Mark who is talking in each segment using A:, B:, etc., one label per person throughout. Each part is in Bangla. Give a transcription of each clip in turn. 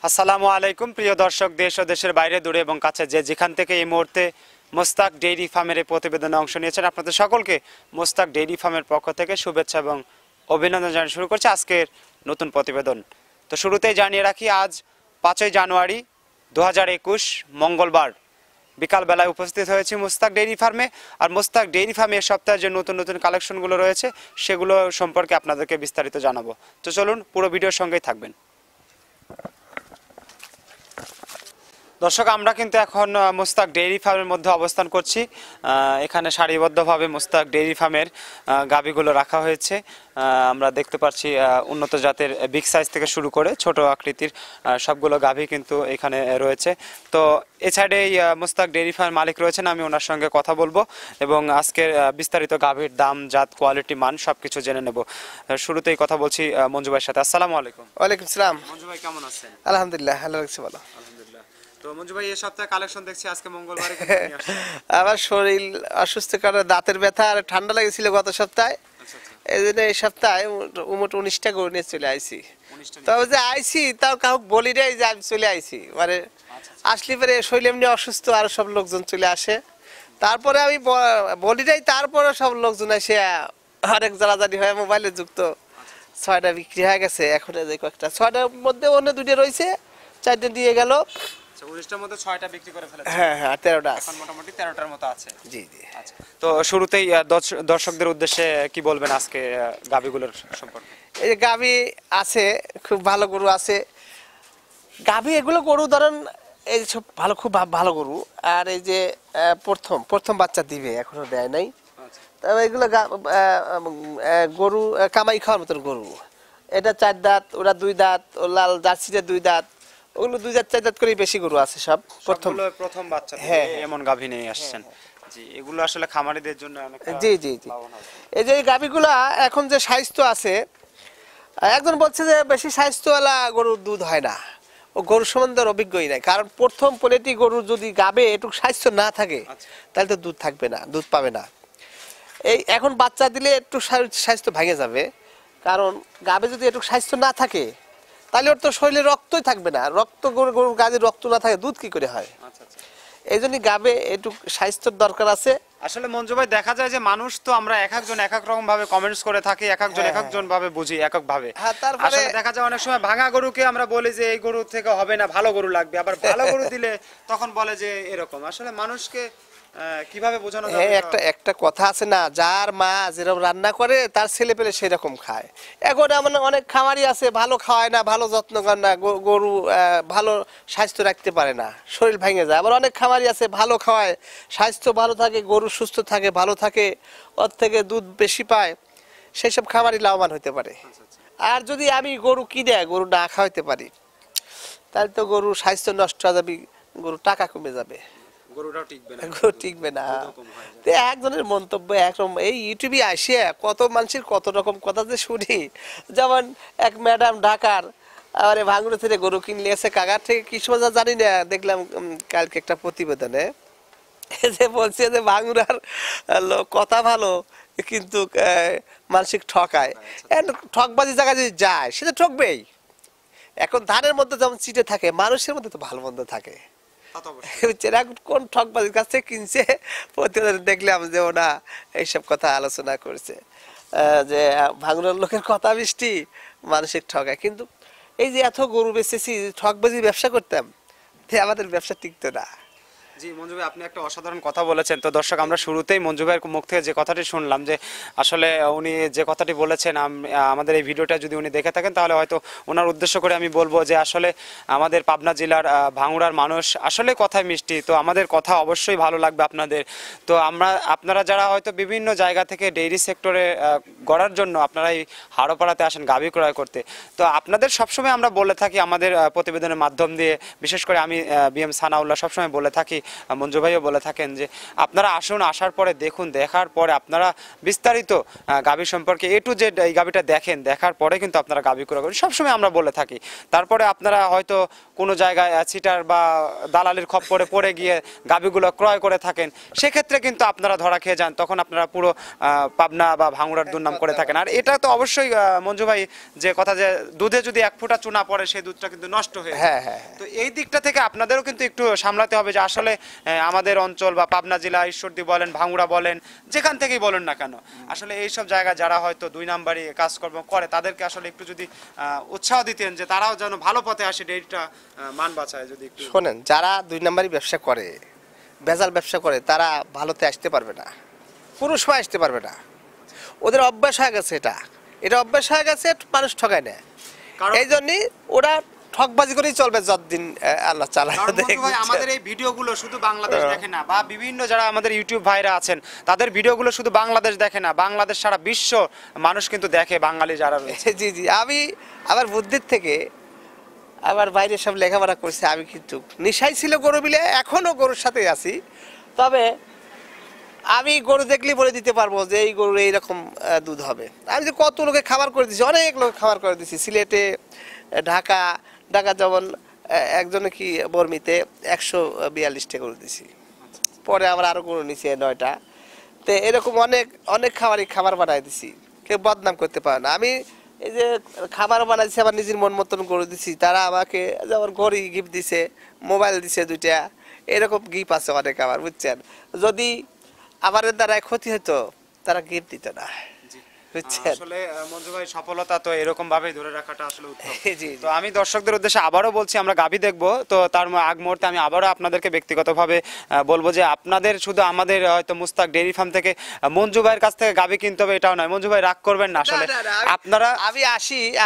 A: আসসালামু আলাইকুম প্রিয় দর্শক, দেশ ও দেশের বাইরে দূরে এবং কাছে যে যেখান থেকে এই মুহূর্তে মোস্তাক ডেইরি ফার্মের এই প্রতিবেদনে অংশ নিয়েছেন, আপনাদের সকলকে মোস্তাক ডেইরি ফার্মের পক্ষ থেকে শুভেচ্ছা এবং অভিনন্দন জানিয়ে শুরু করছে আজকের নতুন প্রতিবেদন। তো শুরুতেই জানিয়ে রাখি, আজ 5ই জানুয়ারি 2021 মঙ্গলবার বিকালবেলায় উপস্থিত হয়েছি মোস্তাক ডেইরি ফার্মে। আর মোস্তাক ডেইরি ফার্মে এ সপ্তাহে যে নতুন নতুন কালেকশনগুলো রয়েছে সেগুলো সম্পর্কে আপনাদেরকে বিস্তারিত জানাবো। তো চলুন পুরো ভিডিওর সঙ্গেই থাকবেন। দর্শক, আমরা কিন্তু এখন মোস্তাক ডেইরি ফার্মের মধ্যে অবস্থান করছি। এখানে সারিবদ্ধভাবে মোস্তাক ডেইরি ফার্মের গাভীগুলো রাখা হয়েছে। আমরা দেখতে পাচ্ছি উন্নত জাতের বিগ সাইজ থেকে শুরু করে ছোট আকৃতির সবগুলো গাভী কিন্তু এখানে রয়েছে। তো এই সাইডে মোস্তাক ডেইরি ফার্ম মালিক রয়েছেন, আমি ওনার সঙ্গে কথা বলবো এবং আজকের বিস্তারিত গাভীর দাম, জাত, কোয়ালিটি, মান সবকিছু জেনে নেব। শুরুতেই কথা বলছি মঞ্জু ভাইয়ের সাথে। আসসালামু আলাইকুম।
B: ওয়ালাইকুম সালাম।
A: মঞ্জু ভাই কেমন আছেন?
B: আলহামদুলিল্লাহ, ভালো লাগছে। ভালো।
A: তো মঞ্জু ভাই, এই সপ্তাহে কালেকশন দেখছি আজকে মঙ্গলবারে
B: আমার শরীর অসুস্থ, কারণে দাঁতের ব্যথা আর ঠান্ডা লেগেছিল গত সপ্তাহে। এই জন্য এই সপ্তাহে মোট 19টা গরু নিয়ে চলে আইছি। তবে যে আইছি তাও কাউকে বলি নাই যে আমি চলে আইছি, মানে আসলে পরে শরীর এমনি অসুস্থ আর সব লোকজন চলে আসে। তারপরে আমি বলি নাই, তারপরে সব লোকজন এসে অনেক জ্বালাজালি হয়। মোবাইলে যুক্ত 6টা বিক্রি হয়ে গেছে, এখন যে কয়েকটা 6টার মধ্যে অন্য 2টা রয়েছে, 4টা দিয়ে গেল।
A: 19টার মধ্যে 6টা বিক্রি করে ফেলেছে।
B: হ্যাঁ, 13টা
A: এখন মোটামুটি 13টার মতো আছে।
B: জি জি।
A: আচ্ছা, তো শুরুতেই দর্শকদের উদ্দেশ্যে কি বলবেন আজকে গাভীগুলোর সম্পর্কে?
B: এই যে গাভী আছে, খুব ভালো গরু আছে। গাভী এগুলো গরু ধরেন এই সব ভালো, খুব ভালো গরু। আর এই যে প্রথম বাচ্চা দিবে, এখনো দেয় নাই। তবে এগুলো গরু কামাই খাওয়ার মতন গরু। এটা 4 দাঁত, ওরা 2 দাঁত, ও লাল জার্সিটা 2 দাঁত। ওগুলো 2 দাঁত 4 দাঁত করে বেশি গরু আছে সব।
A: প্রথম বাচ্চা
B: হ্যাঁ,
A: এমন গাভী নিয়ে আসছেন। জি, এগুলো আসলে খামারিদের জন্য অনেক।
B: জি জি জি। এই যে গাভীগুলা এখন যে স্বাস্থ্য আছে, একজন বলছে যে বেশি স্বাস্থ্যওয়ালা গরুর দুধ হয় না। ও গরু সম্বন্ধে অভিজ্ঞই নাই, কারণ প্রথম পোলেটি গরু যদি গাবে একটু স্বাস্থ্য না থাকে তাহলে তো দুধ থাকবে না, দুধ পাবে না। এই এখন বাচ্চা দিলে একটু স্বাস্থ্য ভেঙে যাবে, কারণ গাবে যদি একটু স্বাস্থ্য না থাকে তাহলে ওর তো শরীরে রক্তই থাকবে না। গরুর গাভীর রক্ত না থাকে দুধ কি করে হয়? এই জন্য গাবে একটু স্বাস্থ্যের দরকার আছে।
A: আসলে মঞ্জু ভাই, দেখা যায় যে মানুষ তো আমরা এক একজন এক এক রকম ভাবে কমেন্টস করে থাকি, এক একজন ভাবে বুঝি একক ভাবে। আসলে দেখা যায় অনেক সময় ভাঙা গরুকে আমরা বলি যে এই গরু থেকে হবে না, ভালো গরু লাগবে, আবার ভালো গরু দিলে তখন বলে যে এরকম। আসলে মানুষকে কিভাবে বোঝানো যাবে?
B: একটা কথা আছে না, যার মা যেরকম রান্না করে তার ছেলে পেলে সেরকম খায়। এখন এমন অনেক খামারি আছে ভালো খাওয়ায় না, ভালো যত্ন করে না, গরু ভালো স্বাস্থ্য রাখতে পারে না, শরীর ভেঙে যায়। আবার অনেক খামারি আছে ভালো খাওয়ায়, স্বাস্থ্য ভালো থাকে, গরু সুস্থ থাকে, ভালো থাকে, ওর থেকে দুধ বেশি পায়, সেই সব খামারি লাভবান হতে পারে। আর যদি আমি গরু কিনে গরু না খাওয়াইতে পারি তাহলে তো গরু স্বাস্থ্য নষ্ট হয়ে যাবে, গরু টাকা কমে যাবে, গরু টিকবে না। একজনের মন্তব্য একরকম। এই ইউটিউবে আসে কত মানুষের কত রকম কথা যে শুনি। যেমন এক ম্যাডাম ঢাকার আরে ভাঙড়া থেকে গরু কিনলে এসে কাকার থেকে কি সোজা জানি না, দেখলাম কালকে একটা প্রতিবেদনে যে বলছে যে ভাঙড়ার কথা ভালো কিন্তু মানসিক ঠকায়। ঠকবাজি জায়গায় যদি যায় সে তো ঠকবেই। এখন ধানের মধ্যে যেমন চিটে থাকে, মানুষের মধ্যে তো ভালো মন্দ থাকে। কোন ঠকবাজির কাছ থেকে কিনছে প্রতিবেদন দেখলাম যে ওনা এইসব কথা আলোচনা করছে যে ভাঙড়ার লোকের কথা মিষ্টি, মানসিক ঠকায়। কিন্তু এই যে এত গরু বেচেছি, ঠকবাজি ব্যবসা করতাম, আমাদের ব্যবসা টিকতো না।
A: জি মঞ্জু ভাই, আপনি একটা অসাধারণ কথা বলেছেন। তো দর্শক, আমরা শুরুতেই মঞ্জু ভাইয়ের মুখ থেকে যে কথাটি শুনলাম, যে আসলে উনি যে কথাটি বলেছেন, আমাদের এই ভিডিওটা যদি উনি দেখে থাকেন তাহলে হয়তো ওনার উদ্দেশ্য করে আমি বলবো যে আসলে আমাদের পাবনা জেলার ভাঙড়ার মানুষ আসলে কথায় মিষ্টি। তো আমাদের কথা অবশ্যই ভালো লাগবে আপনাদের। তো আপনারা যারা হয়তো বিভিন্ন জায়গা থেকে ডেইরি সেক্টরে গড়ার জন্য আপনারা এই হাড়োপাড়াতে আসেন গাভী ক্রয় করতে, তো আপনাদের সবসময় আমরা বলে থাকি আমাদের প্রতিবেদনের মাধ্যম দিয়ে, বিশেষ করে আমি বিএম সানাউল্লাহ সবসময় বলে থাকি মঞ্জু ভাইও বলে থাকেন যে আপনারা আসুন, আসার পরে দেখুন, দেখার পরে আপনারা বিস্তারিত গাভী সম্পর্কে টু জেড এই গাভীটা দেখেন, দেখার পরে কিন্তু আপনারা গাভী ক্রয় করুন, সবসময় আমরা বলে থাকি। তারপরে আপনারা হয়তো কোনো জায়গায় চিটার বা দালালির খপ্পরে পড়ে গিয়ে গাভীগুলো ক্রয় করে থাকেন, সেক্ষেত্রে কিন্তু আপনারা ধরা খেয়ে যান, তখন আপনারা পুরো পাবনা বা ভাঙুড়ার দুর্নাম করে থাকেন। আর এটা তো অবশ্যই মঞ্জু ভাই যে কথা, যে দুধে যদি এক ফোঁটা চুনা পড়ে সেই দুধটা কিন্তু নষ্ট হয়ে যায়।
B: হ্যাঁ হ্যাঁ,
A: তো এই দিকটা থেকে আপনাদেরও কিন্তু একটু সামলাতে হবে যে আসলে আমাদের অঞ্চল বা পাবনা জেলা, ঈশ্বরদী বলেন, ভাঙুড়া বলেন, যেখান থেকেই বলেন না কেন, আসলে এইসব জায়গায় যারা হয়তো 2 নাম্বারই কাজকর্ম করে তাদেরকে আসলে একটু যদি উৎসাহ দিতেন যে তারাও যেন ভালো পথে আসে, ডেইরিটা মান বাঁচায়। যদি একটু
B: শোনেন, যারা 2 নাম্বারই ব্যবসা করে, ভেজাল ব্যবসা করে, তারা ভালোতে আসতে পারবে না, কোনো সময় আসতে পারবে না। ওদের অভ্যাস হয়ে গেছে, এটা অভ্যাস হয়ে গেছে, মানুষ ঠকায় না। এই জন্যই ওরা ঠকবাজি করেই চলবে যতদিন আল্লাহ চালায়।
A: আমাদের এই ভিডিওগুলো শুধু বাংলাদেশ দেখে না, বা বিভিন্ন যারা আমাদের ইউটিউব ভাইরা আছেন তাদের ভিডিওগুলো শুধু বাংলাদেশ দেখে না, বাংলাদেশ সারা বিশ্ব মানুষ কিন্তু দেখে, বাঙালি যারা রয়েছে।
B: জি জি, আমি আমার বুদ্ধির থেকে আমার বাইরে সব লেখাপড়া করছি। আমি কিন্তু নেশাই ছিল গরু বিলে, এখনো গরুর সাথে আছি। তবে আমি গরু দেখলেই বলে দিতে পারবো যে এই গরুর এইরকম দুধ হবে। আমি যে কত লোকে খাবার করে দিছি, অনেক লোক খাবার করে দিছি, সিলেটে, ঢাকা যেমন একজনে কি বর্মিতে 142টা গরু দিছি, পরে আমরা আরো গরু নিছি 9টা। তো এরকম অনেক খাবার বানাই দিছি, কেউ বদনাম করতে পারে না। আমি এই যে খাবার বানাইছি, আবার নিজের মন মতন গরু দিছি, তারা আমাকে যেমন ঘড়ি গিফট দিছে, মোবাইল দিছে 2টা, এরকম গিফট আছে অনেক আমার, বুঝছেন। যদি আমার দ্বারা ক্ষতি হতো তারা গিফট দিত না, বুঝছেন।
A: আসলে মঞ্জু ভাই, সফলতা তো এরকম ভাবে ধরে রাখাটা আসলে উত্তম।
B: জি,
A: তো আমি দর্শকদের উদ্দেশ্যে আবারও বলছি, আমরা গাভী দেখবো, তো তার আগ মুহূর্তে আমি আবারও আপনাদেরকে ব্যক্তিগতভাবে বলবো যে আপনাদের শুধু আমাদের হয়তো মুস্তাক ডেইরি ফার্ম থেকে মঞ্জু ভাইয়ের কাছ থেকে গাভী কিনতে হবে এটাও নয়। মঞ্জু ভাই রাগ করবেন না, আসলে আপনারা,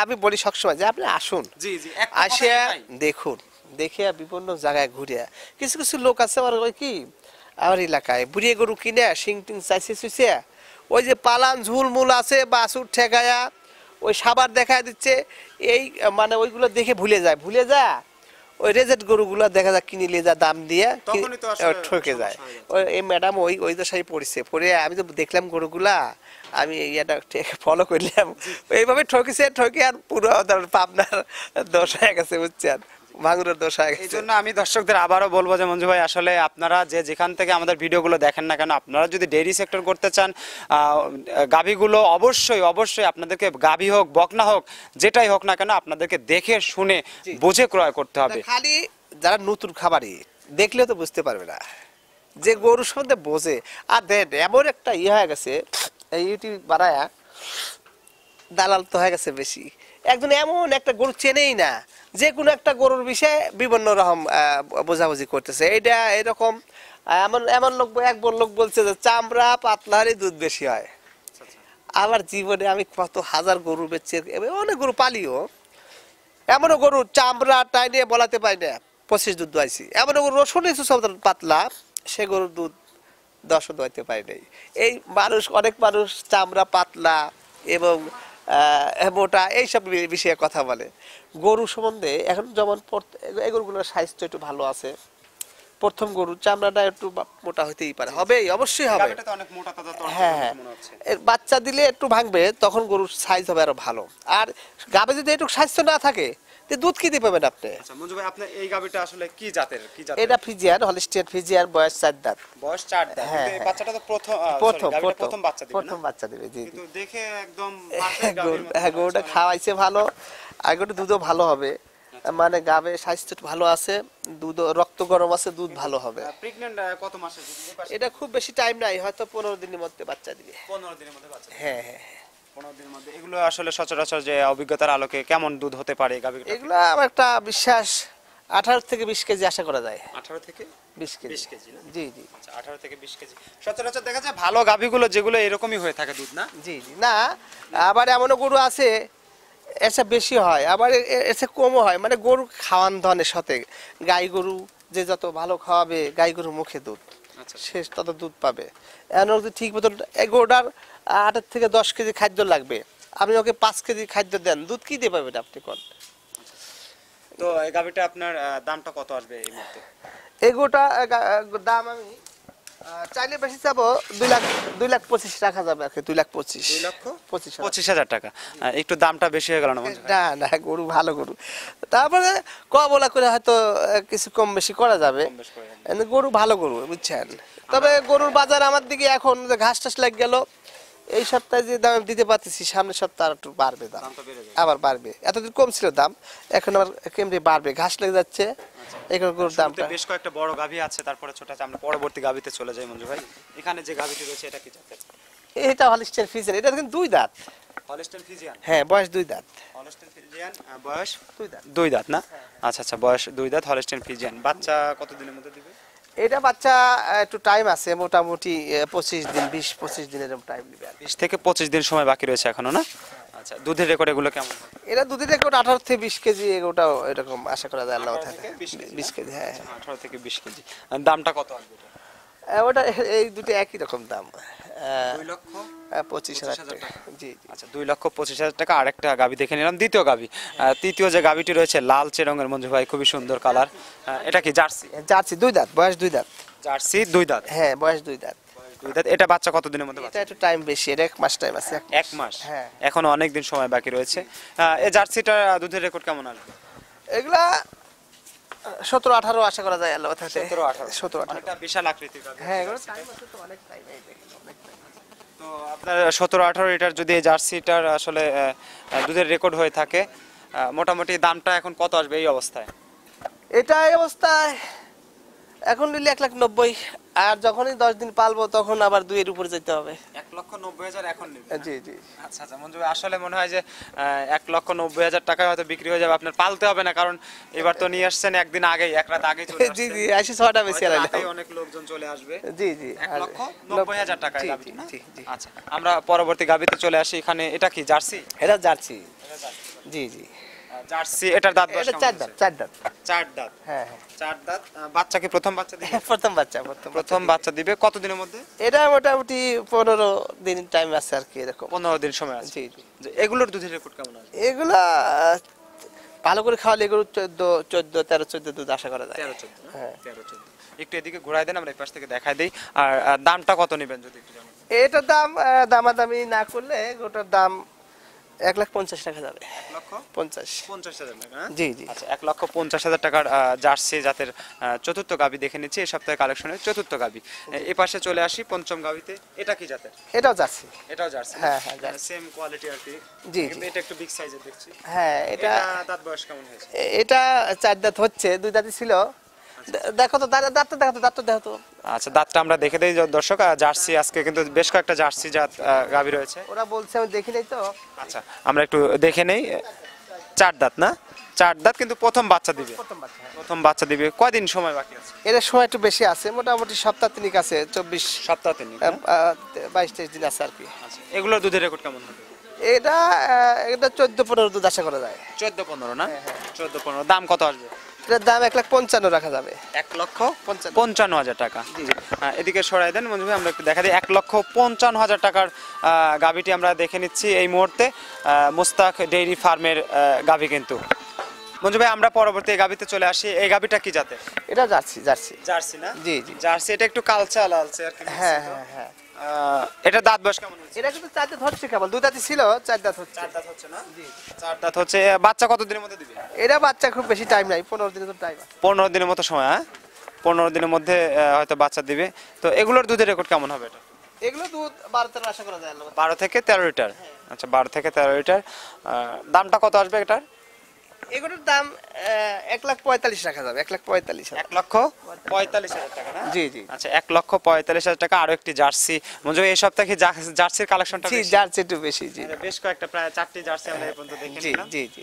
B: আমি বলি সবসময় যে আপনি আসুন,
A: জি জি,
B: আসিয়া দেখুন, দেখে বিভিন্ন জায়গায় ঘুরিয়া। কিছু লোক আছে আমার ওই কি আমার এলাকায় বুড়িয়ে গরু কিনে শিং টিং চাইছে চুইছে, ওই যে পালান ঝুলমুল আছে বাসুর ঠেকায়া ওই সাবার দেখা দিচ্ছে, এই মানে ওইগুলো দেখে ভুলে যায় ওই রেজেট গরুগুলো দেখা যায় কিনে নিয়ে যা দাম দিয়ে ঠকে যায়। ওই এই ম্যাডাম ওই দশায় পড়েছে, পড়ে আমি তো দেখলাম গরুগুলা, আমি এটা ফলো করলাম, এইভাবে ঠকে আর পুরো পাবনার দোষ হয়ে গেছে, বুঝছেন, ভাঙুরের দোষ হয়ে গেছে।
A: এই জন্য আমি দর্শকদের আবারও বলবো যে মঞ্জু ভাই, আসলে আপনারা যেখান থেকে আমাদের ভিডিওগুলো দেখেন না কেন, আপনারা যদি ডেইরি সেক্টর করতে চান, গাভীগুলো অবশ্যই আপনাদেরকে, গাভী হোক বকনা হোক যেটাই হোক না কেন, আপনাদেরকে দেখে শুনে বুঝে ক্রয় করতে হবে।
B: খালি যারা নতুন খাবারই দেখলেও তো বুঝতে পারবে না, যে গরুর সম্বন্ধে বোঝে। আর দেন এমন একটা হয়ে গেছে, ইউটিউব বানায়া দালাল তো হয়ে গেছে বেশি, একজন এমন একটা গরু চেনেই না, যে কোনো একটা গরুর বিষয়ে বিভিন্ন রকম বোঝাবুঝি করতেছে। এইটা এরকম এমন লোক বলছে যে চামড়া পাতলারই দুধ বেশি হয়। আমার জীবনে আমি কত হাজার গরু বেচে, অনেক গরু পালিও, এমনও গরু চামড়া টাইনে বলাতে পাই না 25 দুধ দোয়াইছি, এমনও গরু রসুন সব পাতলা, সে গরুর দুধ 10ও দোয়াইতে পারি নাই। এই অনেক মানুষ চামড়া পাতলা এবং মোটা এইসব বিষয়ে কথা বলে। গরু সম্বন্ধে এখন যেমন এই গরুগুলোর স্বাস্থ্য একটু ভালো আছে, প্রথম গরু চামড়াটা একটু মোটা হইতেই পারে, অবশ্যই হবে। হ্যাঁ, এর বাচ্চা দিলে একটু ভাঙবে, তখন গরুর সাইজ হবে আরো ভালো। আর গাবে যদি একটু স্বাস্থ্য না থাকে, দুধ কি দিয়ে পাবেন আপনি?
A: আচ্ছা মঞ্জু ভাই, আপনি এই গাভীটা আসলে কি জাতের?
B: এটা ফিজিয়ান, হলিস্টিয়ান ফিজিয়ান, বয়স 4 দাঁত।
A: বয়স 4 দাঁত। এই বাচ্চাটা তো প্রথম বাচ্চা দিবে। জি, কিন্তু দেখে একদম পারফেক্ট গাভীর মতো।
B: হ্যাঁ, গরুটা খাওয়াইছে ভালো, আর গরুটা দুধও ভালো হবে, মানে গাবে স্বাস্থ্য ভালো আছে, দুধ রক্ত গরম আছে, দুধ ভালো হবে।
A: প্রেগন্যান্ট কত মাসের?
B: এটা খুব বেশি টাইম নাই, হয়তো 15 দিনের মধ্যে বাচ্চা দিবে।
A: 15 দিনের মধ্যে বাচ্চা?
B: হ্যাঁ হ্যাঁ,
A: 15 দিনের মধ্যে। এগুলো আসলে সচরাচর যে অভিজ্ঞতার আলোকে কেমন দুধ হতে পারে এই গাভীটা?
B: এগুলো আমার একটা বিশ্বাস 18 থেকে 20 কেজি আশা করা যায়।
A: 18 থেকে
B: 20 কেজি না? জি জি,
A: আচ্ছা 18 থেকে 20 কেজি। সচরাচর দেখা যায় ভালো গাভীগুলো যেগুলো এরকমই হয়ে থাকে দুধ, না?
B: জি জি, না আবার এমনও গরু আছে এসে বেশি হয়, আবার এসে কমও হয়, মানে গরু খাওয়ান ধনের সাথে। গাই গরু যে যত ভালো খাওয়াবে, গাই গরু মুখে দুধ, সে তত দুধ পাবে। এখন যদি ঠিক মতন এই গরুটার 8 থেকে 10 কেজি খাদ্য লাগবে, আপনি ওকে 5 কেজি খাদ্য দেন, দুধ কি দিয়ে পাবেন আপনি? কোন
A: তো এই গাভিটা আপনার দামটা কত আসবে এই মুহূর্তে?
B: এগুলোটা দাম আমি চাইলে বেশি চাবো 2,25,000 রাখা যাবে আর কি, 2,25,000।
A: 2,25,000 টাকা। একটু দামটা বেশি হয়ে গেল না মঞ্জু ভাই?
B: না না, গরু ভালো গরু, তারপরে বলা করে হয়তো কিছু কম বেশি করা যাবে।
A: কম বেশি করে যাবে।
B: কিন্তু গরু ভালো গরু, বুঝছেন। তবে গরুর বাজার আমার দিকে এখন যে ঘাস টাস লেগে গেল, এই সপ্তাহে যে দাম দিতে পারতেছি, সামনের সপ্তাহে আর একটু বাড়বে দাম,
A: দামটা বেড়ে যাবে।
B: আবার বাড়বে। এতদিন কম ছিল দাম, এখন আবার কেমনি বাড়বে, ঘাস লেগে যাচ্ছে, এখন গরুর দামটা।
A: শুরুতে বেশ কয়েকটা বড় গাভী আছে, তারপরে ছোট আছে। আমরা পরবর্তী গাভীতে চলে যাই মঞ্জু ভাই। এখানে যে গাভীটি রয়েছে এটা কি জাতের?
B: এটা হলিস্টাইন ফ্রিজিয়ান, এটা কিন্তু 2 দাঁত।
A: Holstein Friesian.
B: হ্যাঁ, বয়স 2 দাঁত।
A: হলস্টাইন ফ্রিজিয়ান বয়স
B: 2 দাঁত।
A: 2 দাঁত না? আচ্ছা আচ্ছা, বয়স 2 দাঁত হলস্টাইন ফ্রিজিয়ান। বাচ্চা কত দিনের মধ্যে দিবে?
B: এটা বাচ্চা একটু টাইম আছে, মোটামুটি 25 দিন, 20-25 দিনের টাইম নেবে।
A: 20 থেকে 25 দিন সময় বাকি রয়েছে এখনো না? আচ্ছা, দুধের রেকর্ড এগুলো কেমন হবে?
B: এটা দুধের রেকর্ড 18 থেকে 20 কেজি, এগুলোটাও এরকম আশা করা যায়, আল্লাহ
A: 18
B: থাকে।
A: থেকে 20 কেজি,
B: 20 কেজি, হ্যাঁ।
A: 18 থেকে 20 কেজি। আর দামটা কত আসবে এটা?
B: ওটা এই দুটো একই রকম দাম,
A: 2,25,000
B: 25,000 টাকা। জি জি।
A: আচ্ছা, 2,25,000 টাকা। আরেকটা গাভী দেখে নিলাম, দ্বিতীয় গাভী। তৃতীয় যে গাভীটি রয়েছে লালচে রঙের মঞ্জু ভাই, খুবই সুন্দর কালার। এটা কি জার্সি?
B: জার্সি 2 দাঁত, বয়স 2 দাঁত।
A: জার্সি 2 দাঁত।
B: হ্যাঁ, বয়স 2 দাঁত।
A: 2 দাঁত। এটা বাচ্চা কত দিনের মধ্যে
B: এটা
A: বাচ্চা?
B: একটু টাইম বেশি, এটা 1 মাস টাইম আছে।
A: 1 মাস।
B: হ্যাঁ।
A: এখনো অনেক দিন সময় বাকি রয়েছে। এই জার্সিটা দুধের রেকর্ড কেমন আসবে?
B: এগুলা 17-18 আশা করা যায়, আল্লাহ থাকে।
A: 17-18।
B: 17-18।
A: অনেকটা বিশাল আকৃতির গাভী।
B: হ্যাঁ, এগুলো টাইম আছে তো, অনেক টাইম, এই দেখেন, অনেক টাইম।
A: তো আপনার 17-18 লিটার যদি এই জার্সিটার আসলে দুধের রেকর্ড হয়ে থাকে, মোটামুটি দামটা এখন কত আসবে এই অবস্থায়?
B: এটা এই অবস্থায় এখন নিলে 1,90,000, আর যখনই 10 দিন পালবো তখন আবার 2 এর উপরে যেতে হবে।
A: 1,90,000 এখন নেবে?
B: জি জি।
A: আচ্ছা আচ্ছা মঞ্জু ভাই, আসলে মনে হয় যে 1,90,000 টাকায় হয়তো বিক্রি হয়ে যাবে। আপনার পালতে হবে না, কারণ এবার তো নিয়ে আসছেন একদিন আগেই, এক রাত আগে চলে
B: জি
A: আসছে।
B: জি, 6টা বেশি
A: হয়তো
B: আলাইলাম।
A: রাতেই অনেক লোকজন চলে আসবে।
B: জি জি।
A: 1,90,000 টাকায়
B: জি,
A: গাভী
B: জি,
A: না?
B: জি, জি।
A: আচ্ছা, আমরা পরবর্তী গাভীতে চলে আসি। এখানে এটা কি জার্সি?
B: এটা জার্সি। জি জি।
A: জার্সি, এটার দাঁত বয়স
B: এটা
A: কেমন
B: 4
A: হয়েছে?
B: দাঁত, 4 দাঁত।
A: 4 দাঁত।
B: হ্যাঁ হ্যাঁ।
A: 4 দাঁত। বাচ্চা কি প্রথম বাচ্চা দিবে?
B: প্রথম বাচ্চা,
A: প্রথম বাচ্চা দিবে কত দিনের মধ্যে?
B: এটা মোটামুটি 15 দিন টাইম আছে আর কি, এরকম।
A: 15 দিন সময় আছে।
B: জি জি।
A: যে এগুলোর দুধের রেকর্ড কেমন আসবে?
B: এগুলা ভালো করে খাওয়ালে এগুলো 13-14 দুধ আশা করা যায়।
A: 13-14 না?
B: হ্যাঁ।
A: 13-14। একটু এদিকে ঘোরায় দেন, আমরা এই পাশ থেকে দেখাই দেই। আর দামটা কত নেবেন যদি একটু জানান?
B: এটার দাম দামাদামি না করলে ওটার দাম 1,50,000 টাকা যাবে।
A: 1,50,000 টাকা না?
B: জি জি।
A: আচ্ছা, 1,50,000 টাকার জার্সি জাতের চতুর্থ গাভী দেখে নিচ্ছি এই সপ্তাহে কালেকশনের চতুর্থ গাভী। এই পাশে চলে আসি পঞ্চম গাভীতে। এটা কি জাতের?
B: এটাও জার্সি।
A: এটাও জার্সি?
B: হ্যাঁ, হ্যাঁ, জার্সি।
A: সেম কোয়ালিটি আর কি।
B: জি,
A: কিন্তু
B: জি।
A: এটা একটু বিগ সাইজের দেখছি।
B: হ্যাঁ,
A: এটা
B: এটা
A: দাঁত বয়স কেমন হয়েছে?
B: এটা 4 দাঁত হচ্ছে, 2 দাঁতই ছিল। দেখো তো দাঁতটা দেখো তো, দাঁতটা দেখো তো।
A: আচ্ছা, দাঁতটা আমরা দেখে দেই দর্শক। জার্সি আজকে কিন্তু বেশ কয়েকটা জার্সি জাত গাভী রয়েছে।
B: ওরা বলছে, আমি দেখি নাই তো।
A: আচ্ছা, আমরা একটু দেখে নেই। 4 দাঁত না? 4 দাঁত, কিন্তু প্রথম বাচ্চা দিবে।
B: প্রথম বাচ্চা, হ্যাঁ।
A: প্রথম বাচ্চা দিবে। কয়দিন সময় বাকি আছে?
B: এর সময় একটু বেশি আছে, মোটামুটি সপ্তাহ তিনিক আছে, 24
A: সপ্তাহ তিনেক না?
B: 22-23 দিন আছে আর কি।
A: আচ্ছা, এগুলোর দুধের রেকর্ড কেমন হবে?
B: এটা 14-15 দুধ আশা করা যায়।
A: 14-15 না? 14-15। দাম কত আসবে?
B: এটার দাম 1,55,000 রাখা যাবে।
A: 1,55,000 টাকা। এদিকে সরাই দেন মঞ্জু ভাই, আমরা একটু দেখা দিই। 1,55,000 টাকার গাভীটি আমরা দেখে নিচ্ছি এই মুহূর্তে। মোস্তাক ডেইরি ফার্মের গাভী কিন্তু। মঞ্জু ভাই, আমরা পরবর্তী এই গাভীতে চলে আসি। এই গাভীটা কি জাতের?
B: এটা জার্সি, জার্সি।
A: জার্সি না?
B: জি জি।
A: জার্সি, এটা একটু কালচে লালচে আর কি।
B: হ্যাঁ হ্যাঁ হ্যাঁ।
A: এটা দাঁত বয়স কেমন হয়েছে?
B: এটা কিন্তু 4 দাঁত হচ্ছে, কেবল 2 দাঁতই ছিল, 4 দাঁত হচ্ছে।
A: 4 দাঁত হচ্ছে না? জি, 4 দাঁত হচ্ছে। বাচ্চা কত দিনের মধ্যে দিবে?
B: এটা বাচ্চা খুব বেশি টাইম নাই, 15 দিনের তো টাইম আছে।
A: 15 দিনের মতো সময়। হ্যাঁ, 15 দিনের মধ্যে হয়তো বাচ্চা দিবে। তো এগুলোর দুধের রেকর্ড কেমন হবে এটা?
B: এগুলো দুধ 12-13 আশা করা যায়।
A: 12 থেকে 13 লিটার। আচ্ছা, 12 থেকে 13 লিটার। দামটা কত আসবে এটার?
B: এগুলোর দাম 1,45,000 রাখা যাবে। 1,45,000।
A: 1,45,000 টাকা না?
B: জি জি।
A: আচ্ছা, 1,45,000 টাকা। আরো একটি জার্সি। মঞ্জু, এই সপ্তাহে কি জার্সির কালেকশনটা
B: জি,
A: বেশি?
B: জার্সি একটু বেশি। জি
A: বেশ কয়েকটা, প্রায় 4টি জার্সি আমরা এই পর্যন্ত দেখে
B: জি
A: নিলাম।
B: জি জি।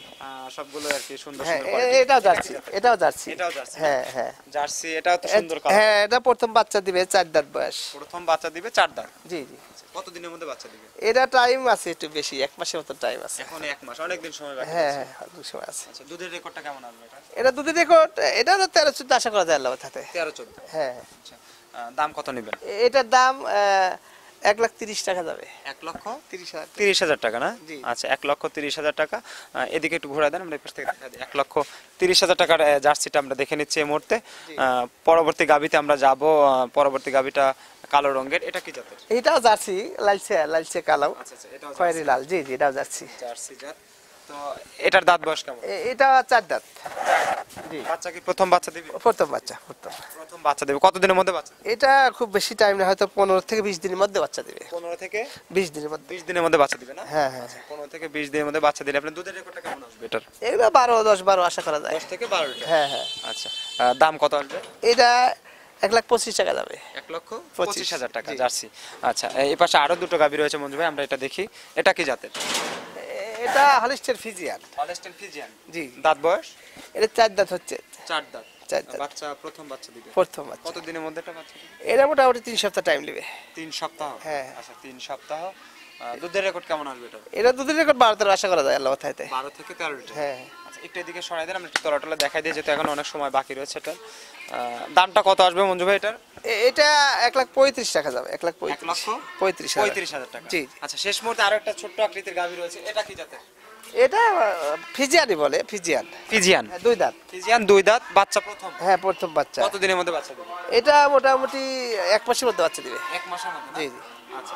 A: সবগুলো আর কি সুন্দর
B: হ্যাঁ,
A: সুন্দর কোয়ালিটি।
B: এটাও জার্সি, এটাও জার্সি।
A: এটাও জার্সি?
B: হ্যাঁ হ্যাঁ।
A: জার্সি, এটাও তো সুন্দর কালার।
B: হ্যাঁ, এটা প্রথম বাচ্চা দিবে, 4 দাঁত বয়স।
A: প্রথম বাচ্চা দিবে 4 দাঁত।
B: জি জি।
A: কত দিনের মধ্যে বাচ্চা দিবে?
B: এটা টাইম আছে একটু বেশি, 1 মাসের মতো টাইম আছে।
A: এখন 1 মাস, অনেক দিন সময় বাকি
B: হ্যাঁ
A: আছে।
B: হ্যাঁ, অল্প সময় আছে।
A: আচ্ছা, দুধের রেকর্ডটা কেমন আসবে এটা?
B: এটা দুধের রেকর্ড, এটা তো 13-14 আশা করা যায় আল্লাহ থাকে।
A: 13-14।
B: হ্যাঁ।
A: আচ্ছা, দাম কত নেবেন?
B: এটার দাম 1,30,000 টাকা যাবে।
A: 1,30,000
B: 30,000।
A: 30,000 টাকা না?
B: জি।
A: আচ্ছা, 1,30,000 টাকা। এদিকে একটু ঘোরা দেন, আমরা এই পাশ থেকে দেখা দিই। 1,30,000 টাকার জার্সিটা আমরা দেখে নিচ্ছি এই মুহূর্তে।
B: জি।
A: পরবর্তী গাবিতে আমরা যাব। পরবর্তী গাবিটা কালো রঙের, এটা কি জাতের?
B: এটাও জার্সি, লালচে লালচে কালো,
A: আচ্ছা আচ্ছা, এটাও
B: খয়েরি লাল। জি জি, এটাও জার্সি।
A: জার্সি জাত। তো এটার দাঁত বয়স কেমন?
B: এটা 4 দাঁত। জি।
A: বাচ্চা কি প্রথম বাচ্চা দিবে?
B: প্রথম বাচ্চা, প্রথম।
A: প্রথম বাচ্চা দেবে কতদিনের মধ্যে বাচ্চা দেবে?
B: এটা খুব বেশি টাইম না, হয়তো 15 থেকে 20 দিনের মধ্যে বাচ্চা দিবে।
A: 15 থেকে
B: 20 দিনের মধ্যে।
A: 20 দিনের মধ্যে বাচ্চা দিবে না?
B: হ্যাঁ হ্যাঁ।
A: 15 থেকে 20 দিনের মধ্যে বাচ্চা দিলে আপনার দুধের রেকর্ডটা কেমন আসবে এটার?
B: এগুলো 10-12 আশা করা যায়।
A: 10 থেকে 12 লিটার।
B: হ্যাঁ হ্যাঁ।
A: আচ্ছা, দাম কত আসবে?
B: এটা 1,25,000 টাকা যাবে।
A: 1,25,000 টাকা
B: জি।
A: জার্সি। আচ্ছা, এই পাশে আরো দুটো গাভী রয়েছে মঞ্জু ভাই, আমরা এটা দেখি। এটা কি জাতের?
B: এটা হলিস্টার ফিজিয়ান।
A: Holstein Friesian.
B: জি।
A: দাঁত বয়স?
B: এটা 4 দাঁত হচ্ছে।
A: 4 দাঁত।
B: 4 দাঁত।
A: বাচ্চা প্রথম বাচ্চা দিবে?
B: প্রথম বাচ্চা।
A: কত দিনের মধ্যে এটা বাচ্চা দিবে?
B: এটা মোটামুটি 3 সপ্তাহ টাইম নেবে।
A: 3 সপ্তাহ।
B: হ্যাঁ।
A: আচ্ছা, 3 সপ্তাহ। দুধের রেকর্ড কেমন আসবে এটা?
B: এটা দুধের রেকর্ড 12-13 আশা করা যায় আল্লাহ তাআলাতে।
A: 12 থেকে 13 লিটার।
B: হ্যাঁ।
A: আচ্ছা, একটু এদিকে সরাই দেন, আমরা একটু তলাটলা দেখাই দিই, যেহেতু এখন অনেক সময় বাকি রয়েছে এটা। দামটা কত আসবে মঞ্জু ভাই এটার?
B: এটা 1,35,000 টাকা যাবে। 1,35,000
A: 35,000 টাকা।
B: জি।
A: আচ্ছা, শেষ মুহূর্তে আরো একটা ছোট্ট আকৃতির গাভী রয়েছে, এটা কি জাতের?
B: এটা ফিজিয়ানই বলে, ফিজিয়ান।
A: ফিজিয়ান।
B: হ্যাঁ, 2 দাঁত।
A: ফিজিয়ান 2 দাঁত, বাচ্চা প্রথম।
B: হ্যাঁ, প্রথম বাচ্চা।
A: কত দিনের মধ্যে বাচ্চা দিবে?
B: এটা মোটামুটি 1 মাসের মধ্যে বাচ্চা দিবে।
A: 1 মাসের মধ্যে না?
B: জি জি।
A: আচ্ছা,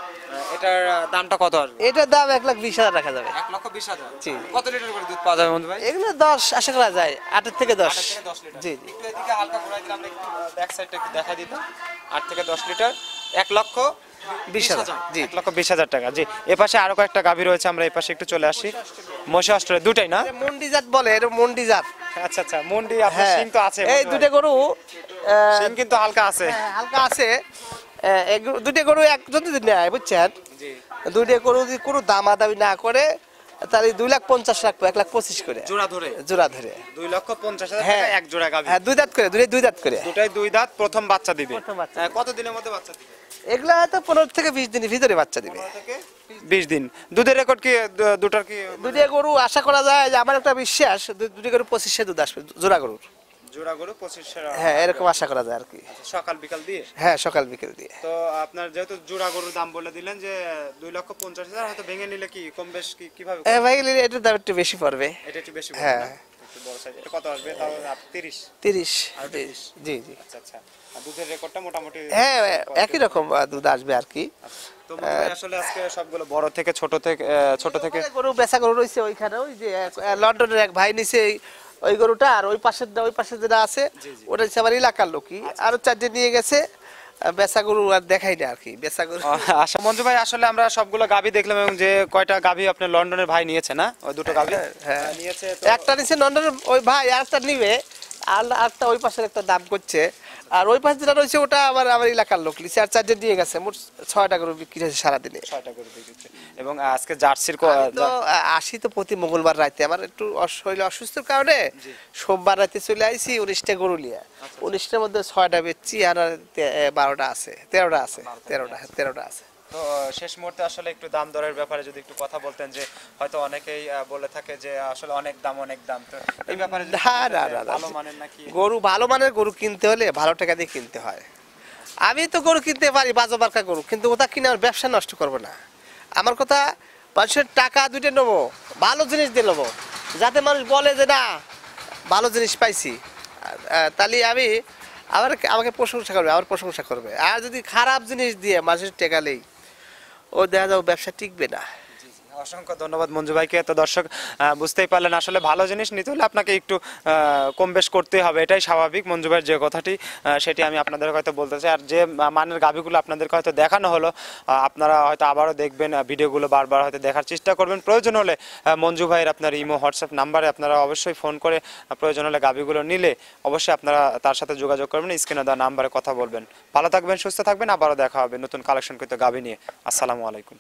A: এটার দামটা কত আসবে?
B: এটার দাম 1,20,000 টাকা যাবে।
A: 1,20,000।
B: জি।
A: কত লিটার করে দুধ পাওয়া যাবে মঞ্জু ভাই?
B: এগুলো 10 আশা করা যায়, 8 থেকে 10।
A: 8 থেকে 10 লিটার।
B: জি জি।
A: একটু এদিকে হালকা ঘোরাই দিলে আমরা একটু ব্যাক সাইডটা একটু দেখাই দিতাম। 8 থেকে 10 লিটার, 1,20,000।
B: জি।
A: 1,20,000 টাকা। জি। এ পাশে আরো কয়েকটা গাভী রয়েছে, আমরা এই পাশে একটু চলে আসি। মশা অস্ট্রেলিয়া দুটাই না?
B: এটা মন্ডি জাত বলে, এটা মন্ডি জাত।
A: আচ্ছা আচ্ছা, মন্ডি আপনার
B: হ্যাঁ,
A: সিং তো আছে
B: এই
A: মঞ্জু ভাই।
B: দুটো গরু
A: সিং কিন্তু হালকা আছে।
B: হ্যাঁ, হালকা আছে। দুটো গরু একজন যদি নেয়, বুঝছেন,
A: জি।
B: দুটো গরু যদি কোনো দামাদামি না করে তাহলে 2,50,000 রাখবো, 1,25,000 করে
A: জোড়া ধরে
B: জোড়া ধরে।
A: 2,50,000
B: হ্যাঁ।
A: টাকা এক জোড়া গাভী।
B: হ্যাঁ, 2 দাঁত করে, দুই দাঁত করে।
A: দুটাই 2 দাঁত, প্রথম বাচ্চা দিবে।
B: প্রথম বাচ্চা
A: কত দিনের মধ্যে বাচ্চা দিবে?
B: এগুলা তো 15 থেকে 20 দিনের ভিতরে বাচ্চা দিবে।
A: 15 থেকে 20 দিন। দুধের রেকর্ড কি দুটার কি
B: দুটো গরু আশা করা যায় যে, আমার একটা বিশ্বাস, দুটো গরু 25 দুধ আসবে, জোড়া গরুর।
A: জোড়া গরু 25
B: হ্যাঁ, এরকম আশা করা যায় আর কি।
A: সকাল বিকাল দিয়ে?
B: হ্যাঁ, সকাল বিকেল দিয়ে।
A: তো আপনার যেহেতু জোড়া গরুর দাম বলে দিলেন যে 2,50,000, হয়তো ভেঙে নিলে কি কম বেশ কিভাবে?
B: হ্যাঁ ভাই, এটার দাম একটু বেশি পড়বে।
A: এটা একটু বেশি
B: হ্যাঁ।
A: বড় না? একটু বড় সাইজ। এটা কত আসবে তাও? 30?
B: 30।
A: আর 30?
B: জি জি।
A: আচ্ছা আচ্ছা। আর দুধের রেকর্ডটা মোটামুটি?
B: হ্যাঁ, একই রকম দুধ আসবে আর কি।
A: তো মনে হয় আসলে আজকে সবগুলো বড় থেকে ছোট থেকে
B: অনেক গরু বেচা গরু রয়েছে ওইখানে, ওই যে লন্ডনের এক ভাই নিছে ওই গরুটা, আর ওই পাশে যেটা আছে ওটা হচ্ছে আমার এলাকার লোকই, আরো 4টে নিয়ে গেছে। বেচা গরু আর দেখাই না আর কি, বেচা গরু।
A: আচ্ছা মঞ্জু ভাই, আসলে আমরা সবগুলো গাভী দেখলাম, এবং যে কয়টা গাভী আপনার লন্ডনের ভাই নিয়েছে না, ওই দুটো গাভী
B: হ্যাঁ।
A: নিয়েছে তো।
B: একটা নিচে লন্ডনের ওই ভাই, আরেকটা নিবে, আর একটা ওই পাশের একটা দাম করছে, আর ওই পাশে যেটা রয়েছে ওটা আমার এলাকার লোক নিচে, আর 4টে নিয়ে গেছে। মোট 6টা গরু বিক্রি হয়েছে সারাদিনে।
A: 6টা করে দিয়েছে। এবং আজকে জার্সির
B: তো আসি তো প্রতি মঙ্গলবার রাতে, আমার একটু শরীর অসুস্থর কারণে সোমবার রাতে চলে আইছি 19টা গরু নিয়ে। 19টার মধ্যে 6টা বেচছি, আর 12টা আছে, 13টা আছে, 13টা আছে।
A: তো শেষ মুহূর্তে আসলে একটু দাম দরের ব্যাপারে যদি একটু কথা বলতেন, যে হয়তো অনেকেই বলে থাকে যে আসলে অনেক দাম, তো এই ব্যাপারে যদি ভালো মানের নাকি?
B: গরু ভালো মানের গরু কিনতে হলে ভালো টাকা দিয়ে কিনতে হয়। আমি তো গরু কিনতে পারি বাজো বারকা গরু, কিন্তু ওটা কিনে আমার ব্যবসা নষ্ট করবো না। আমার কথা, মানুষের টাকা দুইটা নেবো, ভালো জিনিস দিয়ে নেবো, যাতে মানুষ বলে যে না ভালো জিনিস পাইছি, তাহলে আমাকে প্রশংসা করবে। আর যদি খারাপ জিনিস দিয়ে মানুষের টেকালেই ও দেখা যাবে ব্যবসা টিকবে না।
A: অসংখ্য ধন্যবাদ মঞ্জু ভাইকে। তো দর্শক বুঝতেই পারলেন, আসলে ভালো জিনিস নিতে হলে আপনাকে একটু কম বেশ করতে হবে, এটাই স্বাভাবিক। মঞ্জু ভাইয়ের যে কথাটি সেটি আমি আপনাদের হয়তো বলতে চাই। আর যে মানের গাভীগুলো আপনাদেরকে হয়তো দেখানো হলো, আপনারা হয়তো আবারও দেখবেন, ভিডিওগুলো বারবার হয়তো দেখার চেষ্টা করবেন। প্রয়োজন হলে মঞ্জু ভাইয়ের আপনার ইমো হোয়াটসঅ্যাপ নাম্বারে আপনারা অবশ্যই ফোন করে প্রয়োজন হলে গাভীগুলো নিলে অবশ্যই আপনারা তার সাথে যোগাযোগ করবেন, স্ক্রিনে দেওয়া নাম্বারে কথা বলবেন। ভালো থাকবেন, সুস্থ থাকবেন, আবারও দেখা হবে নতুন কালেকশন করতে গাভী নিয়ে। আসসালামু আলাইকুম।